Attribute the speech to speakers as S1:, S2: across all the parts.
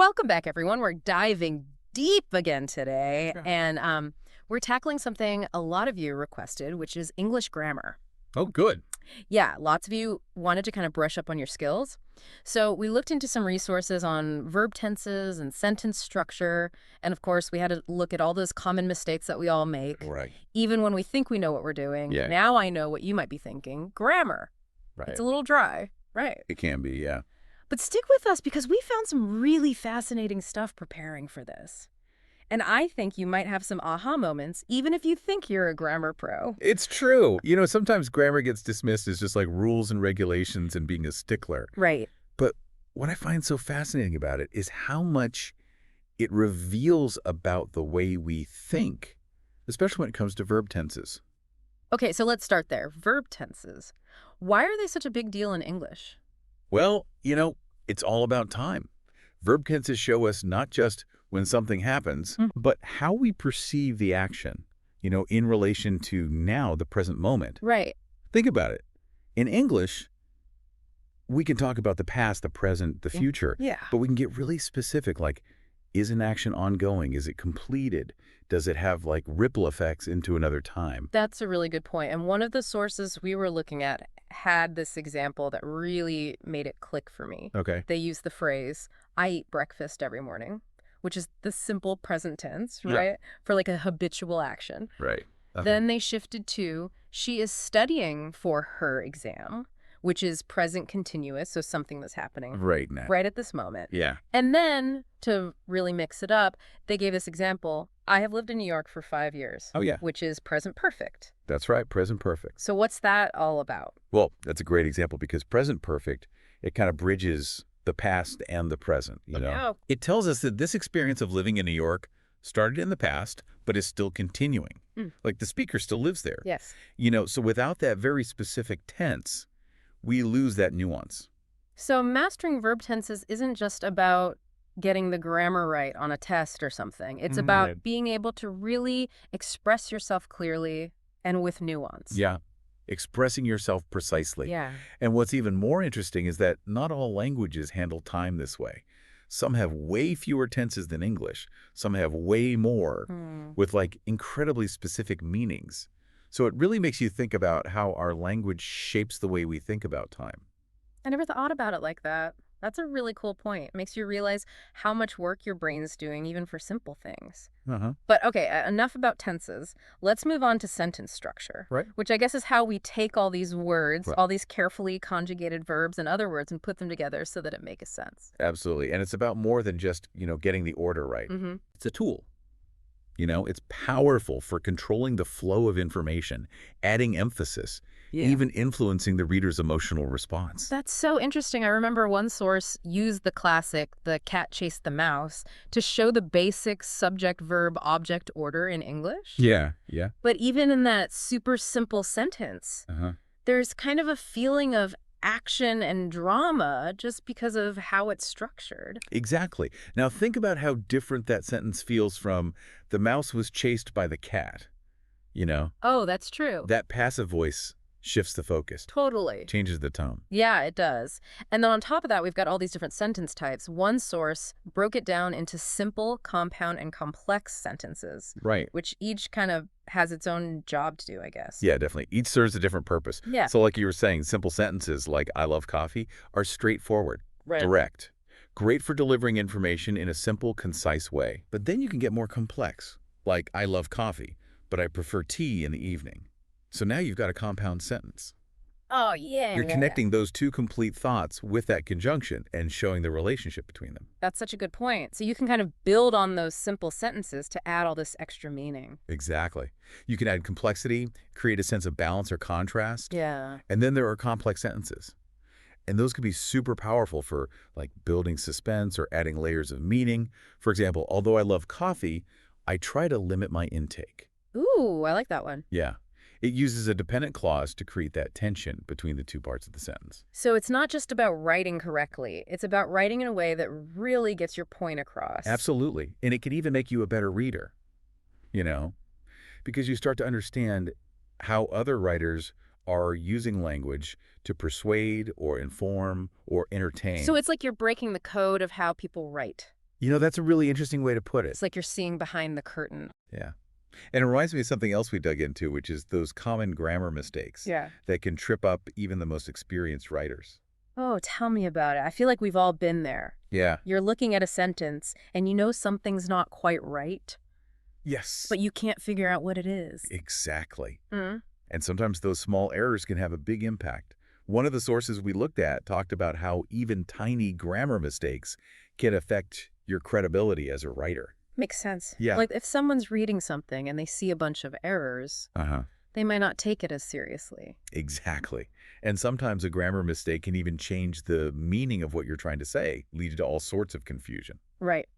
S1: Welcome back, everyone. We're diving deep again today,
S2: Yeah.
S1: and we're tackling something a lot of you requested, which is English grammar.
S2: Oh, good.
S1: Yeah, lots of you wanted to kind of brush up on your skills. So we looked into some resources on verb tenses and sentence structure, and of course, we had to look at all those common mistakes that we all make,
S2: Right.
S1: even when we think we know what we're doing.
S2: Yeah.
S1: Now I know what you might be thinking. Grammar.
S2: Right.
S1: It's a little dry. Right.
S2: It can be, yeah.
S1: But stick with us because we found some really fascinating stuff preparing for this. And I think you might have some aha moments, even if you think you're a grammar pro.
S2: It's true. Sometimes grammar gets dismissed as just like rules and regulations and being a stickler.
S1: Right.
S2: But what I find so fascinating about it is how much it reveals about the way we think, especially when it comes to verb tenses.
S1: Okay, so let's start there. Verb tenses. Why are they such a big deal in English?
S2: Well, it's all about time. Verb tenses show us not just when something happens, but how we perceive the action, in relation to now, the present moment.
S1: Right.
S2: Think about it. In English, we can talk about the past, the present, the future,
S1: Yeah.
S2: but we can get really specific, like, is an action ongoing? Is it completed? Does it have, like, ripple effects into another time?
S1: That's a really good point. And one of the sources we were looking at had this example that really made it click for me.
S2: Okay.
S1: They use the phrase, I eat breakfast every morning, which is the simple present tense,
S2: Yeah.
S1: right? For like a habitual action.
S2: Right.
S1: Then they shifted to, she is studying for her exam, which is present continuous, so something that's happening
S2: Right now.
S1: right at this moment.
S2: Yeah.
S1: And then, to really mix it up, they gave this example, I have lived in New York for 5 years.
S2: Oh, yeah.
S1: Which is present perfect.
S2: That's right. Present perfect.
S1: So what's that all about?
S2: Well, that's a great example because present perfect, it kind of bridges the past and the present, you know?
S1: know.
S2: It tells us that this experience of living in New York started in the past, but is still continuing. Like the speaker still lives there.
S1: Yes.
S2: So without that very specific tense, we lose that nuance.
S1: So mastering verb tenses isn't just about getting the grammar right on a test or something. It's about
S2: Right.
S1: being able to really express yourself clearly and with nuance.
S2: Yeah. Expressing yourself precisely.
S1: Yeah.
S2: And what's even more interesting is that not all languages handle time this way. Some have way fewer tenses than English. Some have way more with like incredibly specific meanings. So it really makes you think about how our language shapes the way we think about time.
S1: I never thought about it like that. That's a really cool point. It makes you realize how much work your brain's doing even for simple things. But okay, enough about tenses. Let's move on to sentence structure.
S2: Right.
S1: Which I guess is how we take all these words,
S2: Right.
S1: all these carefully conjugated verbs and other words, and put them together so that it makes sense.
S2: Absolutely. And it's about more than just, getting the order right. It's a tool. It's powerful for controlling the flow of information, adding emphasis, even influencing the reader's emotional response.
S1: That's so interesting. I remember one source used the classic, the cat chased the mouse, to show the basic subject-verb-object order in English.
S2: Yeah.
S1: But even in that super simple sentence, there's kind of a feeling of action and drama just because of how it's structured.
S2: Exactly. Now think about how different that sentence feels from the mouse was chased by the cat.
S1: Oh, that's true.
S2: That passive voice shifts the focus,
S1: Totally.
S2: changes the tone.
S1: Yeah, it does. And then on top of that, we've got all these different sentence types. One source broke it down into simple, compound, and complex sentences,
S2: Right.
S1: which each kind of has its own job to do, I guess.
S2: Yeah, definitely. Each serves a different purpose.
S1: Yeah.
S2: So like you were saying, simple sentences like I love coffee are straightforward,
S1: Right.
S2: direct, great for delivering information in a simple, concise way. But then you can get more complex, like I love coffee, but I prefer tea in the evening. So now you've got a compound sentence.
S1: Oh, yeah.
S2: You're connecting those two complete thoughts with that conjunction and showing the relationship between them.
S1: That's such a good point. So you can kind of build on those simple sentences to add all this extra meaning.
S2: Exactly. You can add complexity, create a sense of balance or contrast.
S1: Yeah.
S2: And then there are complex sentences. And those can be super powerful for like building suspense or adding layers of meaning. For example, although I love coffee, I try to limit my intake.
S1: Ooh, I like that one.
S2: Yeah. It uses a dependent clause to create that tension between the two parts of the sentence.
S1: So it's not just about writing correctly. It's about writing in a way that really gets your point across.
S2: Absolutely. And it can even make you a better reader, because you start to understand how other writers are using language to persuade or inform or entertain.
S1: So it's like you're breaking the code of how people write.
S2: That's a really interesting way to put it.
S1: It's like you're seeing behind the curtain.
S2: Yeah. And it reminds me of something else we dug into, which is those common grammar mistakes
S1: Yeah.
S2: that can trip up even the most experienced writers.
S1: Oh, tell me about it. I feel like we've all been there.
S2: Yeah.
S1: You're looking at a sentence and you know something's not quite right,
S2: Yes.
S1: but you can't figure out what it is.
S2: Exactly.
S1: Mm.
S2: And sometimes those small errors can have a big impact. One of the sources we looked at talked about how even tiny grammar mistakes can affect your credibility as a writer.
S1: Makes sense.
S2: Yeah.
S1: Like if someone's reading something and they see a bunch of errors,
S2: Uh-huh.
S1: they might not take it as seriously.
S2: Exactly. And sometimes a grammar mistake can even change the meaning of what you're trying to say, leading to all sorts of confusion.
S1: Right.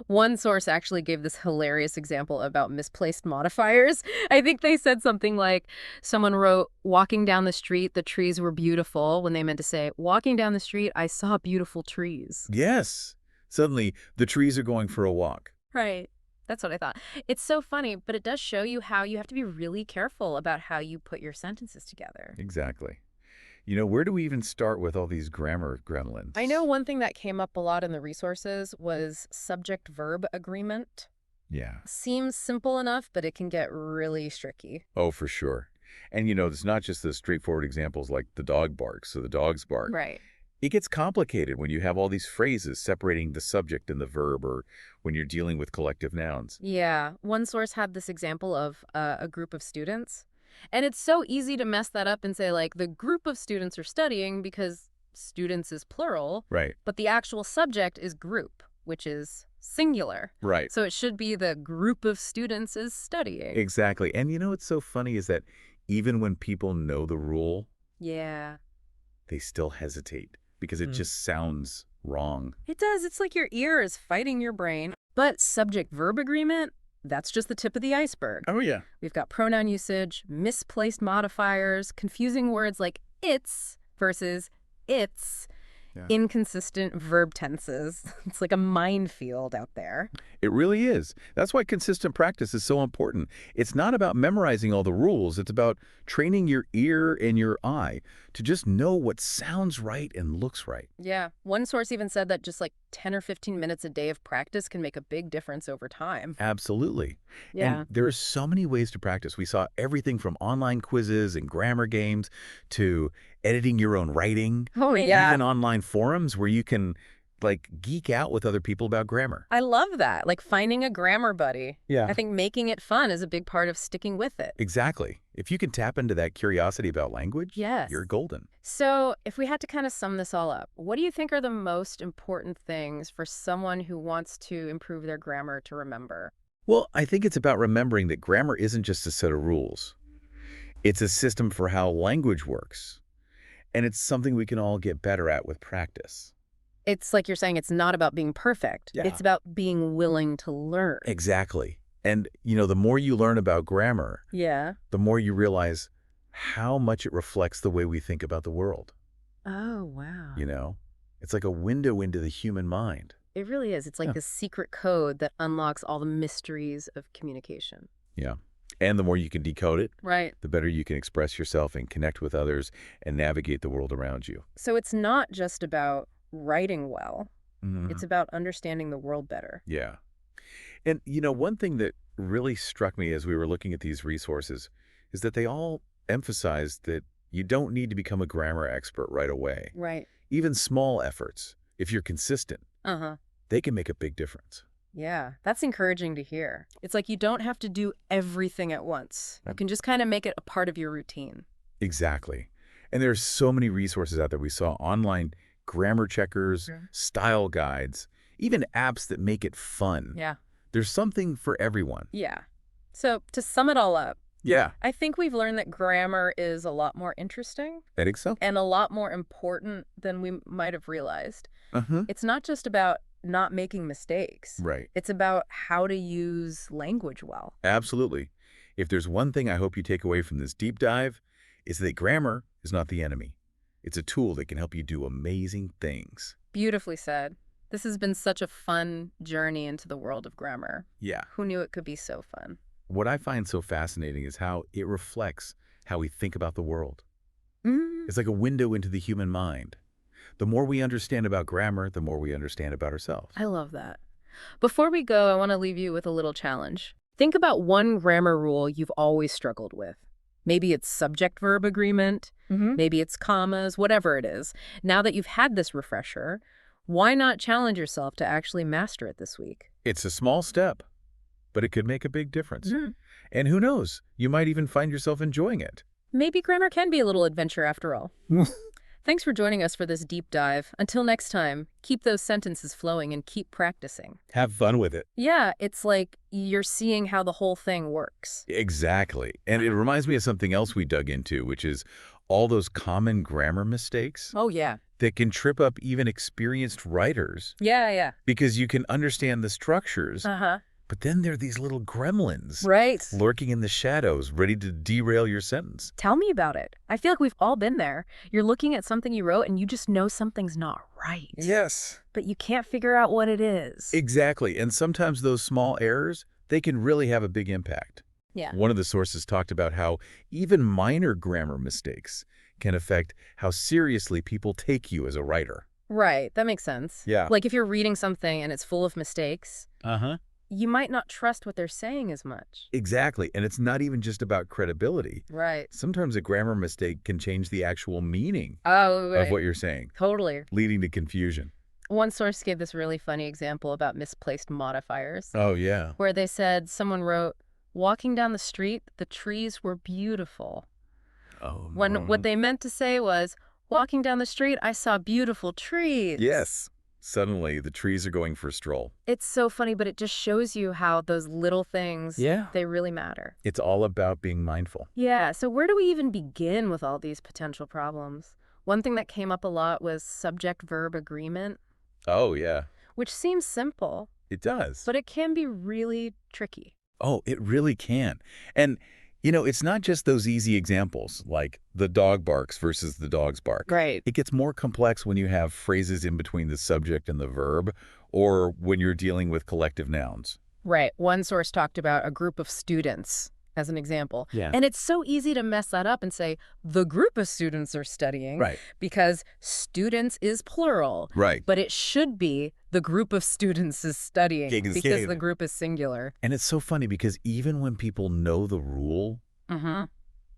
S1: One source actually gave this hilarious example about misplaced modifiers. I think they said something like someone wrote, walking down the street, the trees were beautiful, when they meant to say, walking down the street, I saw beautiful trees.
S2: Yes. Suddenly, the trees are going for a walk.
S1: Right. That's what I thought. It's so funny, but it does show you how you have to be really careful about how you put your sentences together.
S2: Exactly. Where do we even start with all these grammar
S1: I know
S2: gremlins?
S1: one thing that came up a lot in the resources was subject-verb agreement.
S2: Yeah.
S1: Seems simple enough, but it can get really tricky.
S2: Oh, for sure. And it's not just the straightforward examples like the dog barks or the dogs bark.
S1: Right.
S2: It gets complicated when you have all these phrases separating the subject and the verb, or when you're dealing with collective nouns.
S1: Yeah. One source had this example of a group of students. And it's so easy to mess that up and say, like, the group of students are studying because students is plural,
S2: Right.
S1: but the actual subject is group, which is singular.
S2: Right.
S1: So it should be the group of students is studying.
S2: Exactly. And what's so funny is that even when people know the rule,
S1: Yeah.
S2: they still hesitate because it just sounds wrong.
S1: It does. It's like your ear is fighting your brain. But subject-verb agreement, that's just the tip of the iceberg.
S2: Oh, yeah.
S1: We've got pronoun usage, misplaced modifiers, confusing words like it's versus its,
S2: Yeah.
S1: inconsistent verb tenses. It's like a minefield out there.
S2: It really is. That's why consistent practice is so important. It's not about memorizing all the rules. It's about training your ear and your eye to just know what sounds right and looks right.
S1: Yeah. One source even said that just like 10 or 15 minutes a day of practice can make a big difference over time.
S2: Absolutely.
S1: Yeah.
S2: And there are so many ways to practice. We saw everything from online quizzes and grammar games to editing your own writing,
S1: Oh, yeah.
S2: even online forums where you can geek out with other people about grammar.
S1: I love that. Like finding a grammar buddy.
S2: Yeah.
S1: I think making it fun is a big part of sticking with it.
S2: Exactly. If you can tap into that curiosity about language,
S1: Yes.
S2: you're golden.
S1: So if we had to kind of sum this all up, what do you think are the most important things for someone who wants to improve their grammar to remember?
S2: Well, I think it's about remembering that grammar isn't just a set of rules. It's a system for how language works. And it's something we can all get better at with practice.
S1: It's like you're saying it's not about being perfect.
S2: Yeah.
S1: It's about being willing to learn.
S2: Exactly. And, the more you learn about grammar,
S1: Yeah.
S2: the more you realize how much it reflects the way we think about the world.
S1: Oh, wow.
S2: It's like a window into the human mind.
S1: It really is. It's like
S2: Yeah.
S1: the secret code that unlocks all the mysteries of communication.
S2: Yeah. And the more you can decode it,
S1: Right.
S2: the better you can express yourself and connect with others and navigate the world around you.
S1: So it's not just about writing well.
S2: Mhm.
S1: It's about understanding the world better.
S2: Yeah. And, one thing that really struck me as we were looking at these resources is that they all emphasized that you don't need to become a grammar expert right away.
S1: Right.
S2: Even small efforts, if you're consistent,
S1: Uh-huh.
S2: they can make a big difference.
S1: Yeah, that's encouraging to hear. It's like you don't have to do everything at once. You can just kind of make it a part of your routine.
S2: Exactly. And there's so many resources out there. We saw online grammar checkers, style guides, even apps that make it fun.
S1: Yeah.
S2: There's something for everyone.
S1: Yeah. So to sum it all up,
S2: Yeah.
S1: I think we've learned that grammar is a lot more interesting
S2: I think so.
S1: and a lot more important than we might have realized.
S2: Uh-huh.
S1: It's not just about not making mistakes.
S2: Right.
S1: It's about how to use language well.
S2: Absolutely. If there's one thing I hope you take away from this deep dive, it's that grammar is not the enemy. It's a tool that can help you do amazing things.
S1: Beautifully said. This has been such a fun journey into the world of grammar.
S2: Yeah.
S1: Who knew it could be so fun?
S2: What I find so fascinating is how it reflects how we think about the world.
S1: Mm.
S2: It's like a window into the human mind. The more we understand about grammar, the more we understand about ourselves.
S1: I love that. Before we go, I want to leave you with a little challenge. Think about one grammar rule you've always struggled with. Maybe it's subject-verb agreement, maybe it's commas, whatever it is. Now that you've had this refresher, why not challenge yourself to actually master it this week?
S2: It's a small step, but it could make a big difference.
S1: Mhm.
S2: And who knows, you might even find yourself enjoying it.
S1: Maybe grammar can be a little adventure after all. Thanks for joining us for this deep dive. Until next time, keep those sentences flowing and keep practicing.
S2: Have fun with it.
S1: Yeah, it's like you're seeing how the whole thing works.
S2: Exactly. And it reminds me of something else we dug into, which is all those common grammar mistakes
S1: Oh, yeah.
S2: that can trip up even experienced writers
S1: Yeah.
S2: because you can understand the structures,
S1: Uh-huh.
S2: but then there are these little gremlins
S1: Right.
S2: lurking in the shadows, ready to derail your sentence.
S1: Tell me about it. I feel like we've all been there. You're looking at something you wrote and you just know something's not right.
S2: Yes.
S1: But you can't figure out what it is.
S2: Exactly. And sometimes those small errors, they can really have a big impact.
S1: Yeah.
S2: One of the sources talked about how even minor grammar mistakes can affect how seriously people take you as a writer.
S1: Right. That makes sense.
S2: Yeah.
S1: Like if you're reading something and it's full of mistakes,
S2: Uh-huh.
S1: you might not trust what they're saying as much.
S2: Exactly. And it's not even just about credibility.
S1: Right.
S2: Sometimes a grammar mistake can change the actual meaning
S1: Oh, right.
S2: of what you're saying,
S1: Totally.
S2: leading to confusion.
S1: One source gave this really funny example about misplaced modifiers,
S2: Oh, yeah.
S1: where they said someone wrote, "Walking down the street, the trees were beautiful."
S2: Oh,
S1: When what they meant to say was, "Walking down the street, I saw beautiful trees."
S2: Yes. Suddenly, the trees are going for a stroll.
S1: It's so funny, but it just shows you how those little things,
S2: Yeah.
S1: they really matter.
S2: It's all about being mindful.
S1: Yeah, so where do we even begin with all these potential problems? One thing that came up a lot was subject-verb agreement,
S2: Oh, yeah.
S1: which seems simple,
S2: It does.
S1: but it can be really tricky.
S2: Oh, it really can. And, it's not just those easy examples, like the dog barks versus the dog's bark.
S1: Right.
S2: It gets more complex when you have phrases in between the subject and the verb, or when you're dealing with collective nouns.
S1: Right. One source talked about a group of students as an example.
S2: Yeah.
S1: And it's so easy to mess that up and say, the group of students are studying,
S2: Right.
S1: because students is plural.
S2: Right.
S1: But it should be the group of students is studying
S2: Exactly.
S1: because the group is singular.
S2: And it's so funny because even when people know the rule,
S1: Mm-hmm.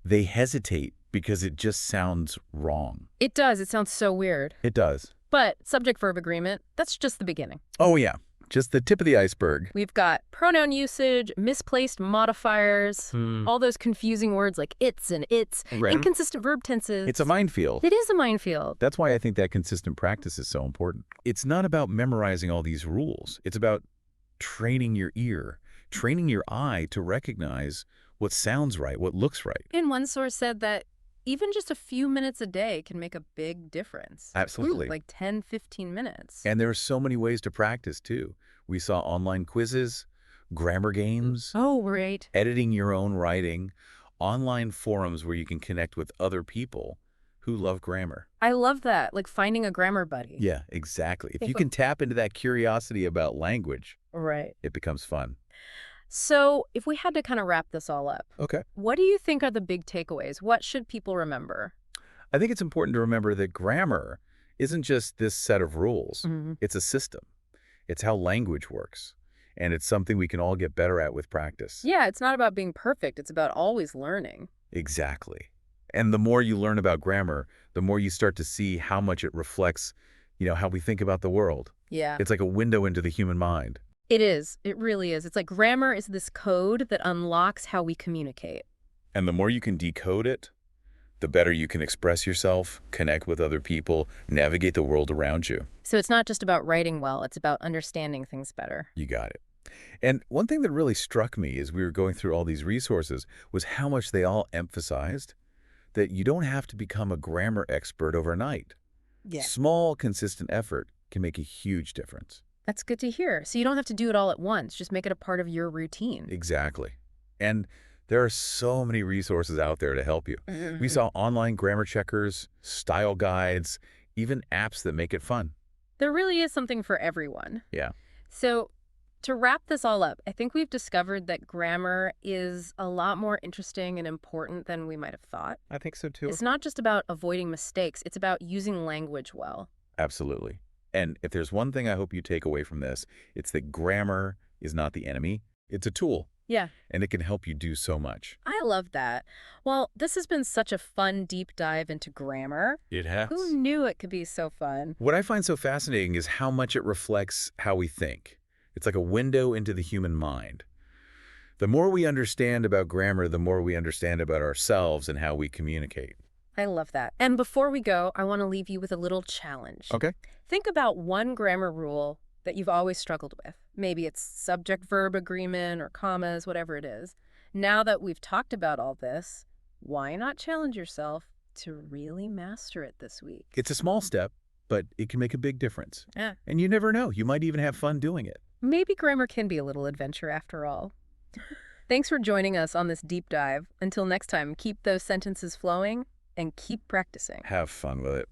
S2: they hesitate because it just sounds wrong.
S1: It does. It sounds so weird.
S2: It does.
S1: But subject-verb agreement, that's just the beginning.
S2: Oh, yeah. Just the tip of the iceberg.
S1: We've got pronoun usage, misplaced modifiers, all those confusing words like it's and its,
S2: Right.
S1: inconsistent verb tenses.
S2: It's a minefield.
S1: It is a minefield.
S2: That's why I think that consistent practice is so important. It's not about memorizing all these rules. It's about training your ear, training your eye to recognize what sounds right, what looks right.
S1: And one source said that even just a few minutes a day can make a big difference.
S2: Absolutely.
S1: Like 10, 15 minutes.
S2: And there are so many ways to practice, too. We saw online quizzes, grammar games,
S1: Oh, right.
S2: editing your own writing, online forums where you can connect with other people who love grammar.
S1: I love that, like finding a grammar buddy.
S2: Yeah, exactly. If
S1: Yeah,
S2: you
S1: but-
S2: can tap into that curiosity about language,
S1: Right.
S2: it becomes fun.
S1: So if we had to kind of wrap this all up,
S2: Okay.
S1: what do you think are the big takeaways? What should people remember?
S2: I think it's important to remember that grammar isn't just this set of rules.
S1: Mhm.
S2: It's a system. It's how language works. And it's something we can all get better at with practice.
S1: Yeah, it's not about being perfect. It's about always learning.
S2: Exactly. And the more you learn about grammar, the more you start to see how much it reflects, how we think about the world.
S1: Yeah.
S2: It's like a window into the human mind.
S1: It is. It really is. It's like grammar is this code that unlocks how we communicate.
S2: And the more you can decode it, the better you can express yourself, connect with other people, navigate the world around you.
S1: So it's not just about writing well, it's about understanding things better.
S2: You got it. And one thing that really struck me as we were going through all these resources was how much they all emphasized that you don't have to become a grammar expert overnight.
S1: Yeah.
S2: Small, consistent effort can make a huge difference.
S1: That's good to hear. So you don't have to do it all at once. Just make it a part of your routine.
S2: Exactly. And there are so many resources out there to help you. We saw online grammar checkers, style guides, even apps that make it fun.
S1: There really is something for everyone.
S2: Yeah.
S1: So to wrap this all up, I think we've discovered that grammar is a lot more interesting and important than we might have thought.
S2: I think so too.
S1: It's not just about avoiding mistakes. It's about using language well.
S2: Absolutely. And if there's one thing I hope you take away from this, it's that grammar is not the enemy. It's a tool,
S1: Yeah.
S2: and it can help you do so much.
S1: I love that. Well, this has been such a fun deep dive into grammar.
S2: It
S1: Who
S2: has.
S1: knew it could be so fun?
S2: What I find so fascinating is how much it reflects how we think. It's like a window into the human mind. The more we understand about grammar, the more we understand about ourselves and how we communicate.
S1: I love that. And before we go, I want to leave you with a little challenge.
S2: Okay.
S1: Think about one grammar rule that you've always struggled with. Maybe it's subject-verb agreement or commas, whatever it is. Now that we've talked about all this, why not challenge yourself to really master it this week?
S2: It's a small step, but it can make a big difference.
S1: Yeah.
S2: And you never know. You might even have fun doing it.
S1: Maybe grammar can be a little adventure after all. Thanks for joining us on this deep dive. Until next time, keep those sentences flowing and keep practicing.
S2: Have fun with it.